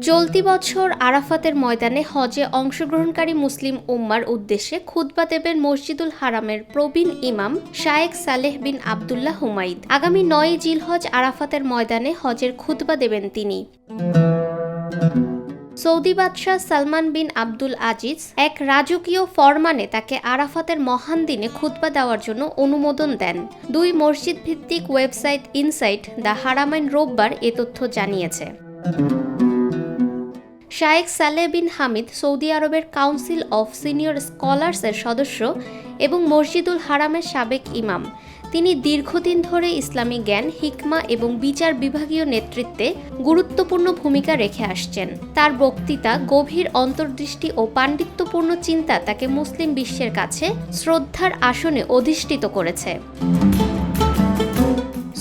চলতি বছর আরাফাতের ময়দানে হজে অংশগ্রহণকারী মুসলিম উম্মার উদ্দেশ্যে খুতবা দেবেন মসজিদুল হারামের প্রবীণ ইমাম শায়েখ সালেহ বিন আবদুল্লাহ হুমাইদ। আগামী ৯ জিলহজ আরাফাতের ময়দানে হজের খুতবা দেবেন তিনি। সৌদি বাদশাহ সালমান বিন আব্দুল আজিজ এক রাজকীয় ফরমানে তাকে আরাফাতের মহান দিনে খুতবা দেওয়ার জন্য অনুমোদন দেন। ২ মসজিদ ভিত্তিক ওয়েবসাইট ইনসাইট দ্য হারামাইন রোববার এ তথ্য জানিয়েছে। শায়েখ সালেহ বিন হামিদ সৌদি আরবের কাউন্সিল অফ সিনিয়র স্কলার্সের সদস্য এবং মসজিদুল হারামের সাবেক ইমাম। তিনি দীর্ঘদিন ধরে ইসলামী জ্ঞান, হিকমা এবং বিচার বিভাগীয় নেতৃত্বে গুরুত্বপূর্ণ ভূমিকা রেখে আসছেন। তার বক্তৃতা, গভীর অন্তর্দৃষ্টি ও পাণ্ডিত্যপূর্ণ চিন্তা তাকে মুসলিম বিশ্বের কাছে শ্রদ্ধার আসনে অধিষ্ঠিত করেছে।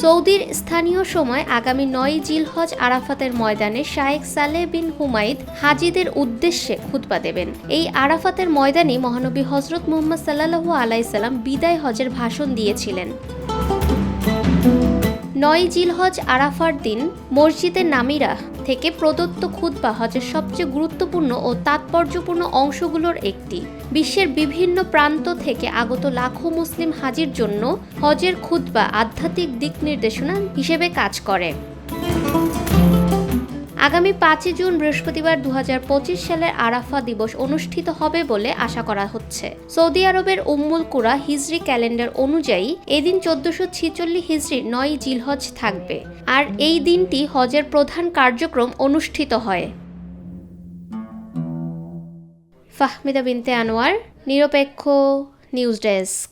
সৌদির স্থানীয় সময় আগামী ৯ জিলহজ আরাফাতের ময়দানে শায়েখ সালেহ বিন হুমাইদ হাজিদের উদ্দেশ্যে খুতবা দেবেন। এই আরাফাতের ময়দানে মহানবী হযরত মুহাম্মদ সাল্লাল্লাহু আলাইহি সাল্লাম বিদায় হজের ভাষণ দিয়েছিলেন। ৯ জিলহজ আরাফার দিন মসজিদে নামিরা থেকে প্রদত্ত খুতবা হজের সবচেয়ে গুরুত্বপূর্ণ ও তাৎপর্যপূর্ণ অংশগুলোর একটি। বিশ্বের বিভিন্ন প্রান্ত থেকে আগত লাখো মুসলিম হাজির জন্য হজের খুতবা আধ্যাত্মিক দিক নির্দেশনা হিসেবে কাজ করে। আগামী ৫ জুন বৃহস্পতিবার ২০২৫ সালের আরাফা দিবস অনুষ্ঠিত হবে বলে আশা করা হচ্ছে। সৌদি আরবের উম্মুল কুরা হিজরি ক্যালেন্ডার অনুযায়ী এদিন ১৪৪৬ হিজরির ৯ জিলহজ থাকবে, আর এই দিনটি হজের প্রধান কার্যক্রম অনুষ্ঠিত হয়। ফাহমিদা বিনতে আনোয়ার, নিরপেক্ষ নিউজ ডেস্ক।